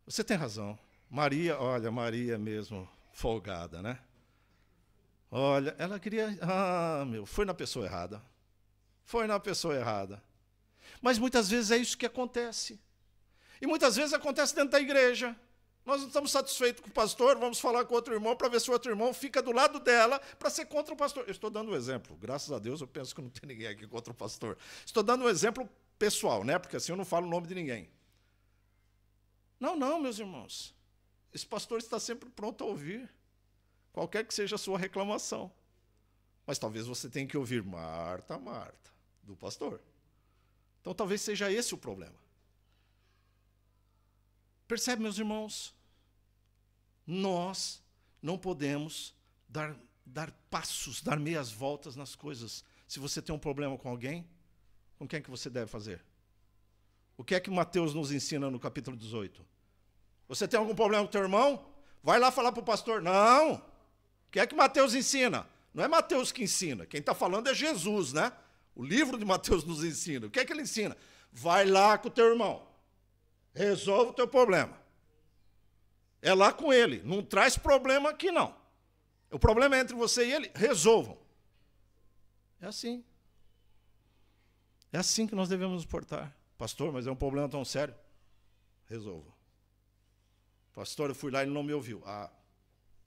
você tem razão. Maria, olha, Maria é mesmo folgada, né? Olha, ela queria... foi na pessoa errada. Foi na pessoa errada. Mas muitas vezes é isso que acontece. E muitas vezes acontece dentro da igreja. Nós não estamos satisfeitos com o pastor, vamos falar com outro irmão para ver se o outro irmão fica do lado dela para ser contra o pastor. Eu estou dando um exemplo. Graças a Deus eu penso que não tem ninguém aqui contra o pastor. Estou dando um exemplo pessoal, né? Porque assim eu não falo o nome de ninguém. Não, meus irmãos. Esse pastor está sempre pronto a ouvir. Qualquer que seja a sua reclamação. Mas talvez você tenha que ouvir Marta, do pastor. Então talvez seja esse o problema. Percebe, meus irmãos? Nós não podemos dar passos, dar meias voltas nas coisas. Se você tem um problema com alguém, com quem é que você deve fazer? O que é que Mateus nos ensina no capítulo 18? Você tem algum problema com teu irmão? Vai lá falar para o pastor. Não! O que é que Mateus ensina? Não é Mateus que ensina. Quem está falando é Jesus, né? O livro de Mateus nos ensina. O que é que ele ensina? Vai lá com o teu irmão. Resolve o teu problema. É lá com ele. Não traz problema aqui, não. O problema é entre você e ele. Resolvam. É assim. É assim que nós devemos nos portar. Pastor, mas é um problema tão sério. Resolva. Pastor, eu fui lá e ele não me ouviu.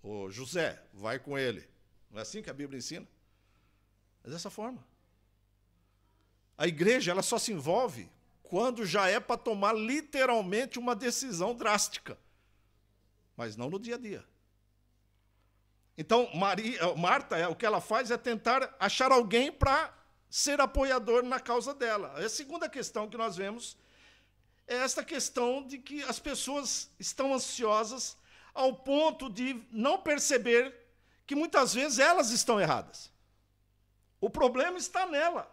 Ô José, vai com ele. Não é assim que a Bíblia ensina? É dessa forma. A igreja ela só se envolve quando já é para tomar literalmente uma decisão drástica. Mas não no dia a dia. Então, Marta, o que ela faz é tentar achar alguém para ser apoiador na causa dela. A segunda questão que nós vemos é esta questão de que as pessoas estão ansiosas ao ponto de não perceber que muitas vezes elas estão erradas. O problema está nela.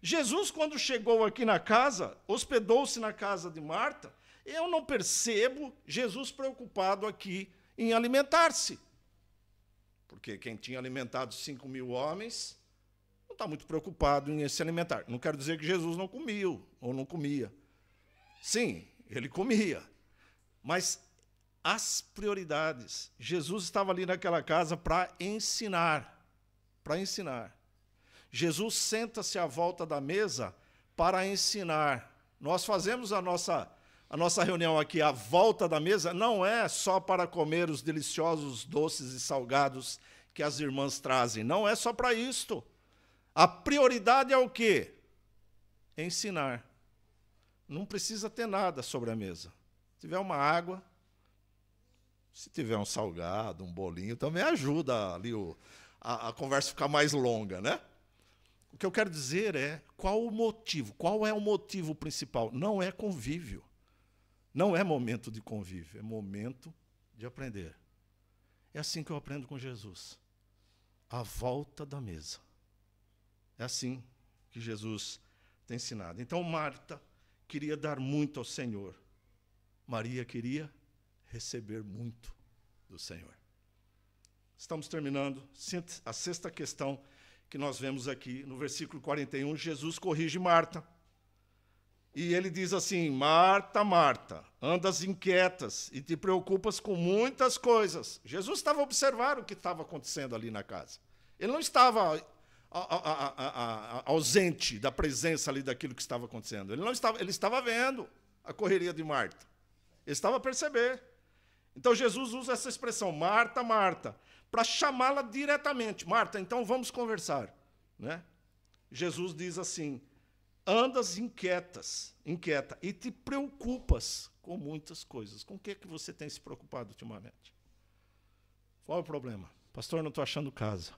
Jesus, quando chegou aqui na casa, hospedou-se na casa de Marta, eu não percebo Jesus preocupado aqui em alimentar-se. Porque quem tinha alimentado 5.000 homens não está muito preocupado em se alimentar. Não quero dizer que Jesus não comia ou não comia. Sim, ele comia. Mas as prioridades. Jesus estava ali naquela casa para ensinar. Para ensinar. Jesus senta-se à volta da mesa para ensinar. Nós fazemos a nossa reunião aqui à volta da mesa, não é só para comer os deliciosos doces e salgados que as irmãs trazem. Não é só para isto. A prioridade é o quê? Ensinar. Não precisa ter nada sobre a mesa. Se tiver uma água, se tiver um salgado, um bolinho, também ajuda ali a conversa ficar mais longa, né? O que eu quero dizer é qual o motivo, qual é o motivo principal? Não é convívio. Não é momento de convívio, é momento de aprender. É assim que eu aprendo com Jesus. À volta da mesa. É assim que Jesus tem ensinado. Então, Marta queria dar muito ao Senhor. Maria queria receber muito do Senhor. Estamos terminando a sexta questão que nós vemos aqui no versículo 41. Jesus corrige Marta. E ele diz assim: Marta, Marta, andas inquietas e te preocupas com muitas coisas. Jesus estava observando o que estava acontecendo ali na casa. Ele não estava ausente da presença ali daquilo que estava acontecendo. Ele estava vendo a correria de Marta. Ele estava a perceber. Então Jesus usa essa expressão, Marta, Marta, para chamá-la diretamente. Marta, então vamos conversar. Né? Jesus diz assim: andas inquieta, e te preocupas com muitas coisas. Com o que você tem se preocupado ultimamente? Qual é o problema? Pastor, não estou achando casa.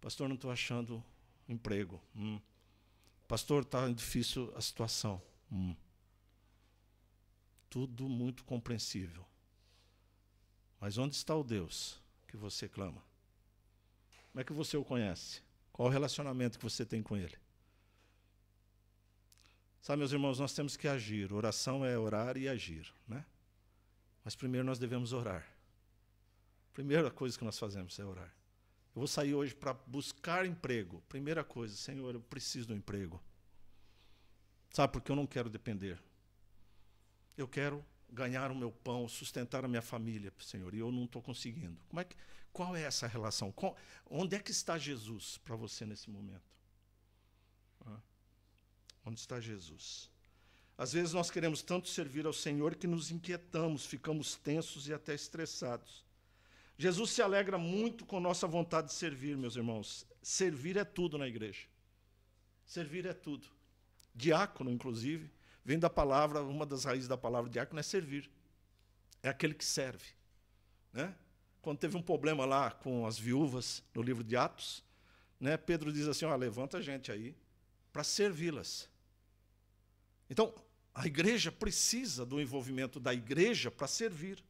Pastor, não estou achando emprego. Pastor, está difícil a situação. Tudo muito compreensível. Mas onde está o Deus que você clama? Como é que você o conhece? Qual o relacionamento que você tem com Ele? Sabe, meus irmãos, nós temos que agir. Oração é orar e agir, né? Mas primeiro nós devemos orar. Primeira coisa que nós fazemos é orar. Eu vou sair hoje para buscar emprego. Primeira coisa, Senhor, eu preciso de um emprego. Sabe, porque eu não quero depender. Eu quero ganhar o meu pão, sustentar a minha família, Senhor, e eu não estou conseguindo. Qual é essa relação? Onde é que está Jesus para você nesse momento? Onde está Jesus? Às vezes nós queremos tanto servir ao Senhor que nos inquietamos, ficamos tensos e até estressados. Jesus se alegra muito com nossa vontade de servir, meus irmãos. Servir é tudo na igreja. Servir é tudo. Diácono, inclusive, vem da palavra, uma das raízes da palavra diácono é servir. É aquele que serve. Né? Quando teve um problema lá com as viúvas, no livro de Atos, né, Pedro diz assim, levanta a gente aí para servi-las. Então, a igreja precisa do envolvimento da igreja para servir.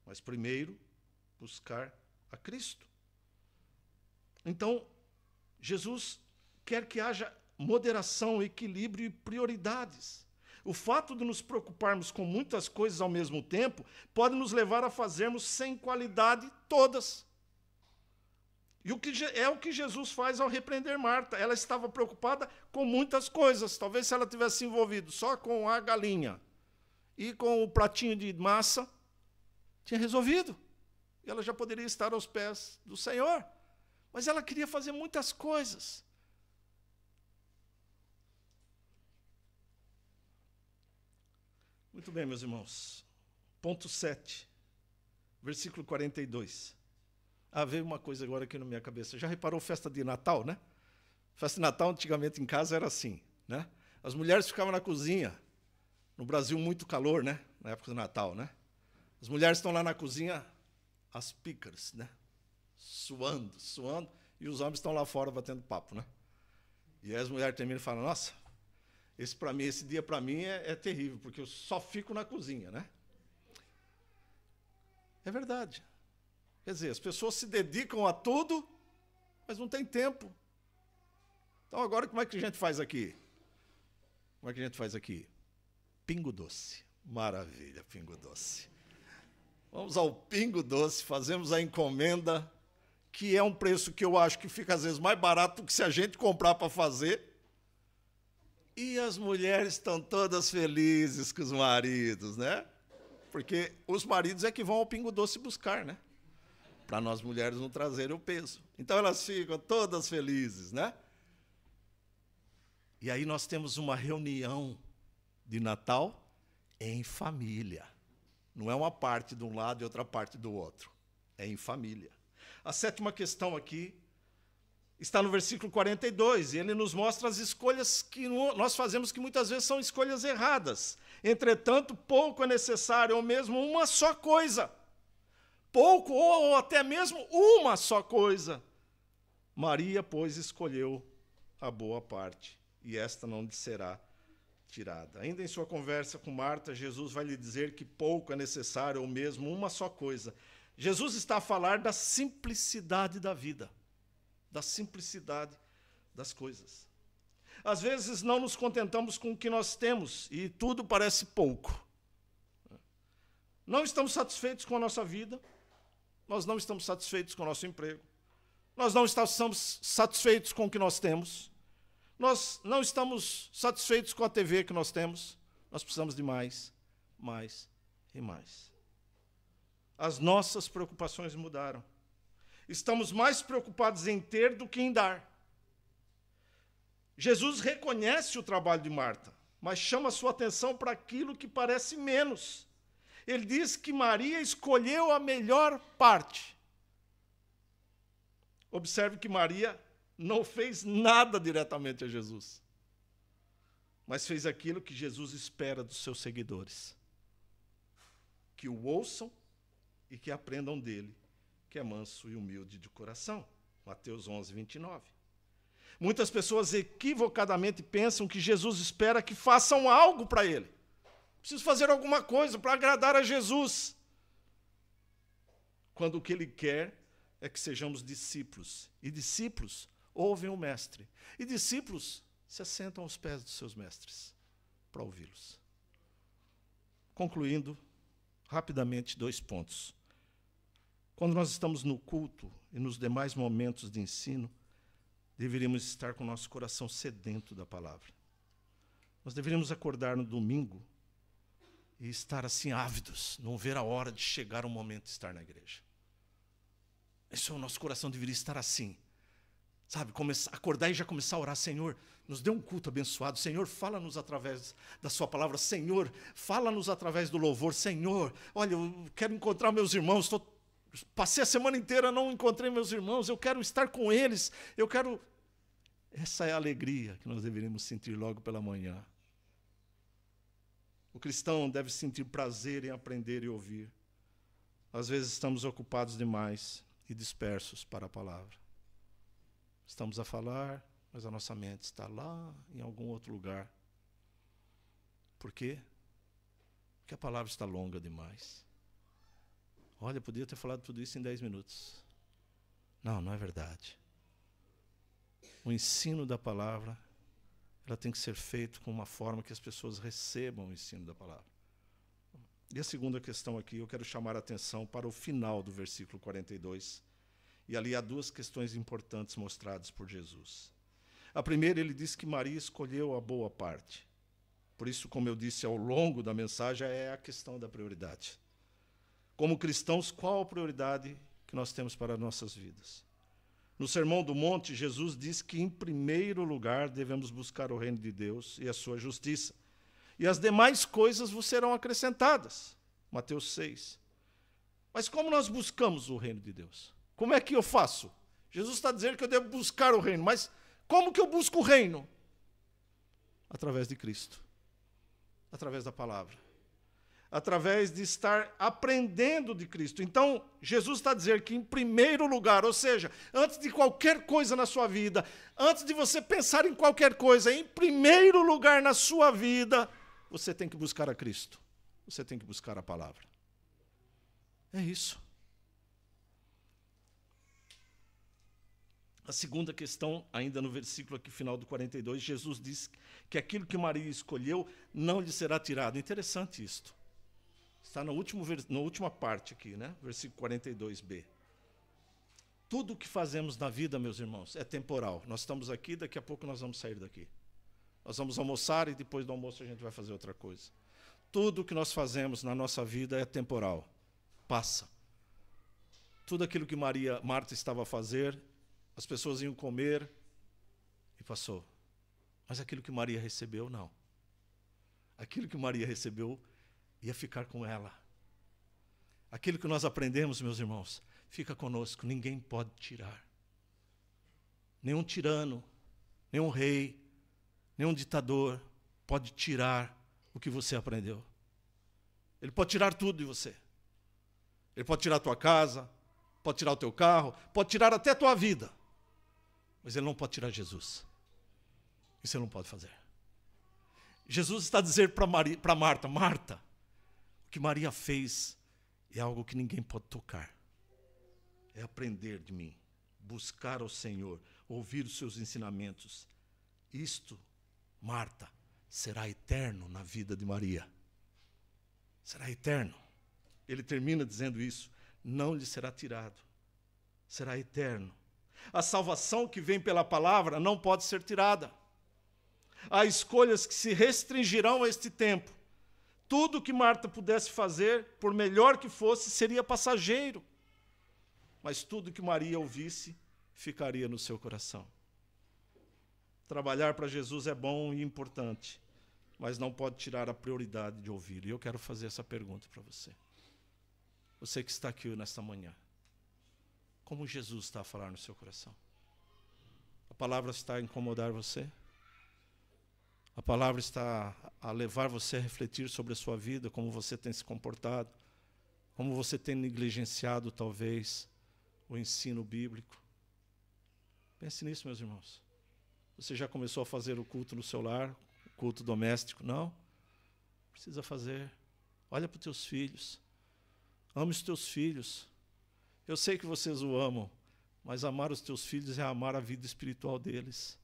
Mas primeiro, buscar a Cristo. Então, Jesus quer que haja moderação, equilíbrio e prioridades. O fato de nos preocuparmos com muitas coisas ao mesmo tempo pode nos levar a fazermos sem qualidade todas. E é o que Jesus faz ao repreender Marta. Ela estava preocupada com muitas coisas. Talvez se ela tivesse se envolvido só com a galinha e com o pratinho de massa, tinha resolvido. E ela já poderia estar aos pés do Senhor. Mas ela queria fazer muitas coisas. Muito bem, meus irmãos. Ponto 7, versículo 42. Veio uma coisa agora aqui na minha cabeça. Já reparou festa de Natal, né? Festa de Natal, antigamente, em casa, era assim, né? As mulheres ficavam na cozinha. No Brasil, muito calor, né? Na época do Natal, né? As mulheres estão lá na cozinha, as pícaras, né? Suando, e os homens estão lá fora batendo papo, né? E aí as mulheres terminam e falam, nossa, esse dia para mim é terrível, porque eu só fico na cozinha, né? É verdade. Quer dizer, as pessoas se dedicam a tudo, mas não tem tempo. Então agora como é que a gente faz aqui? Como é que a gente faz aqui? Pingo Doce. Maravilha, Pingo Doce. Vamos ao Pingo Doce, fazemos a encomenda, que é um preço que eu acho que fica às vezes mais barato do que se a gente comprar para fazer. E as mulheres estão todas felizes com os maridos, né? Porque os maridos é que vão ao Pingo Doce buscar, né? Para nós mulheres não trazerem o peso. Então elas ficam todas felizes, né? E aí nós temos uma reunião de Natal em família. Não é uma parte de um lado e outra parte do outro. É em família. A 7ª questão aqui está no versículo 42, e ele nos mostra as escolhas que nós fazemos, que muitas vezes são escolhas erradas. Entretanto, pouco é necessário, ou mesmo uma só coisa. Pouco, ou até mesmo uma só coisa. Maria, pois, escolheu a boa parte, e esta não lhe será tirada. Ainda em sua conversa com Marta, Jesus vai lhe dizer que pouco é necessário, ou mesmo uma só coisa. Jesus está a falar da simplicidade da vida, da simplicidade das coisas. Às vezes não nos contentamos com o que nós temos e tudo parece pouco. Não estamos satisfeitos com a nossa vida, nós não estamos satisfeitos com o nosso emprego, nós não estamos satisfeitos com o que nós temos, nós não estamos satisfeitos com a TV que nós temos, nós precisamos de mais, mais e mais. As nossas preocupações mudaram. Estamos mais preocupados em ter do que em dar. Jesus reconhece o trabalho de Marta, mas chama sua atenção para aquilo que parece menos. Ele diz que Maria escolheu a melhor parte. Observe que Maria não fez nada diretamente a Jesus, mas fez aquilo que Jesus espera dos seus seguidores. Que o ouçam e que aprendam dele, que é manso e humilde de coração. Mateus 11, 29. Muitas pessoas equivocadamente pensam que Jesus espera que façam algo para ele. Preciso fazer alguma coisa para agradar a Jesus. Quando o que ele quer é que sejamos discípulos. E discípulos ouvem o mestre. E discípulos se assentam aos pés dos seus mestres para ouvi-los. Concluindo, rapidamente, 2 pontos. Quando nós estamos no culto e nos demais momentos de ensino, deveríamos estar com o nosso coração sedento da palavra. Nós deveríamos acordar no domingo e estar assim ávidos, não ver a hora de chegar o momento de estar na igreja. O nosso coração deveria estar assim, sabe? Acordar e já começar a orar. Senhor, nos dê um culto abençoado. Senhor, fala-nos através da sua palavra. Senhor, fala-nos através do louvor. Senhor, olha, eu quero encontrar meus irmãos. Passei a semana inteira, não encontrei meus irmãos. Eu quero estar com eles. Essa é a alegria que nós deveríamos sentir logo pela manhã. O cristão deve sentir prazer em aprender e ouvir. Às vezes estamos ocupados demais e dispersos para a palavra. Estamos a falar, mas a nossa mente está lá em algum outro lugar. Por quê? Porque a palavra está longa demais. Olha, eu podia ter falado tudo isso em 10 minutos. Não, não é verdade. O ensino da palavra, ela tem que ser feito com uma forma que as pessoas recebam o ensino da palavra. E a segunda questão aqui, eu quero chamar a atenção para o final do versículo 42. E ali há 2 questões importantes mostradas por Jesus. A primeira, ele diz que Maria escolheu a boa parte. Por isso, como eu disse ao longo da mensagem, é a questão da prioridade. Como cristãos, qual a prioridade que nós temos para as nossas vidas? No Sermão do Monte, Jesus diz que, em primeiro lugar, devemos buscar o reino de Deus e a sua justiça. E as demais coisas vos serão acrescentadas. Mateus 6. Mas como nós buscamos o reino de Deus? Como é que eu faço? Jesus está dizendo que eu devo buscar o reino, mas como que eu busco o reino? Através de Cristo. Através da palavra. Através de estar aprendendo de Cristo. Então, Jesus está dizendo que, em primeiro lugar, ou seja, antes de qualquer coisa na sua vida, antes de você pensar em qualquer coisa, em primeiro lugar na sua vida, você tem que buscar a Cristo. Você tem que buscar a palavra. É isso. A segunda questão, ainda no versículo aqui final do 42, Jesus diz que aquilo que Maria escolheu não lhe será tirado. Interessante isto. Está na última parte aqui, né? Versículo 42b. Tudo o que fazemos na vida, meus irmãos, é temporal. Nós estamos aqui, daqui a pouco nós vamos sair daqui. Nós vamos almoçar e depois do almoço a gente vai fazer outra coisa. Tudo o que nós fazemos na nossa vida é temporal. Passa. Tudo aquilo que Marta estava a fazer, as pessoas iam comer e passou. Mas aquilo que Maria recebeu, não. Aquilo que Maria recebeu ia ficar com ela. Aquilo que nós aprendemos, meus irmãos, fica conosco, ninguém pode tirar. Nenhum tirano, nenhum rei, nenhum ditador pode tirar o que você aprendeu. Ele pode tirar tudo de você. Ele pode tirar a tua casa, pode tirar o teu carro, pode tirar até a tua vida. Mas ele não pode tirar Jesus. Isso ele não pode fazer. Jesus está dizendo para Marta, Marta, o que Maria fez é algo que ninguém pode tocar. É aprender de mim, buscar ao Senhor, ouvir os seus ensinamentos. Isto, Marta, será eterno na vida de Maria. Será eterno. Ele termina dizendo isso, não lhe será tirado. Será eterno. A salvação que vem pela palavra não pode ser tirada. Há escolhas que se restringirão a este tempo. Tudo que Marta pudesse fazer, por melhor que fosse, seria passageiro. Mas tudo que Maria ouvisse, ficaria no seu coração. Trabalhar para Jesus é bom e importante, mas não pode tirar a prioridade de ouvir. E eu quero fazer essa pergunta para você. Você que está aqui nesta manhã. Como Jesus está a falar no seu coração? A palavra está a incomodar você? A palavra está a levar você a refletir sobre a sua vida, como você tem se comportado, como você tem negligenciado, talvez, o ensino bíblico. Pense nisso, meus irmãos. Você já começou a fazer o culto no seu lar, o culto doméstico? Não? Precisa fazer. Olha para os teus filhos. Ame os teus filhos. Eu sei que vocês o amam, mas amar os teus filhos é amar a vida espiritual deles.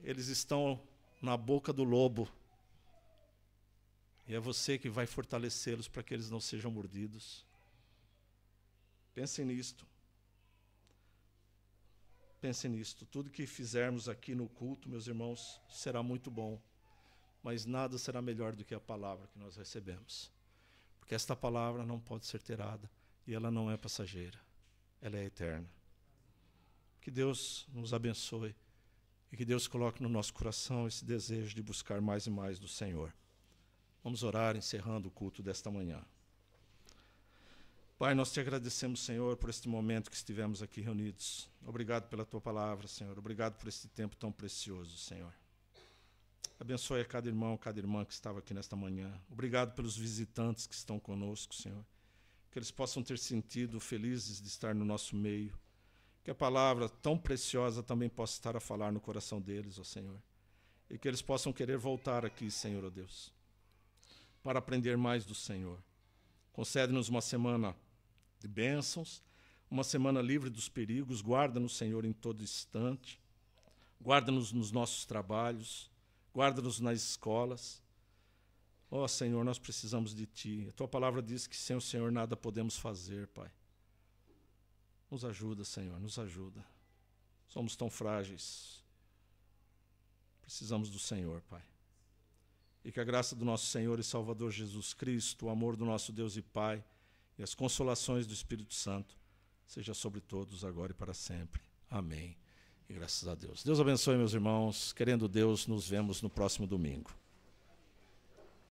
Eles estão na boca do lobo. E é você que vai fortalecê-los para que eles não sejam mordidos. Pensem nisto. Pensem nisto. Tudo que fizermos aqui no culto, meus irmãos, será muito bom. Mas nada será melhor do que a palavra que nós recebemos. Porque esta palavra não pode ser tirada. E ela não é passageira. Ela é eterna. Que Deus nos abençoe. E que Deus coloque no nosso coração esse desejo de buscar mais e mais do Senhor. Vamos orar, encerrando o culto desta manhã. Pai, nós te agradecemos, Senhor, por este momento que estivemos aqui reunidos. Obrigado pela tua palavra, Senhor. Obrigado por este tempo tão precioso, Senhor. Abençoe a cada irmão, cada irmã que estava aqui nesta manhã. Obrigado pelos visitantes que estão conosco, Senhor. Que eles possam ter sentido felizes de estar no nosso meio. Que a palavra tão preciosa também possa estar a falar no coração deles, ó Senhor. E que eles possam querer voltar aqui, Senhor, ó Deus, para aprender mais do Senhor. Concede-nos uma semana de bênçãos, uma semana livre dos perigos. Guarda-nos, Senhor, em todo instante. Guarda-nos nos nossos trabalhos. Guarda-nos nas escolas. Ó Senhor, nós precisamos de Ti. A Tua palavra diz que sem o Senhor nada podemos fazer, Pai. Nos ajuda, Senhor, nos ajuda. Somos tão frágeis. Precisamos do Senhor, Pai. e que a graça do nosso Senhor e Salvador Jesus Cristo, o amor do nosso Deus e Pai e as consolações do Espírito Santo seja sobre todos agora e para sempre. Amém. E graças a Deus. Deus abençoe, meus irmãos. Querendo Deus, nos vemos no próximo domingo.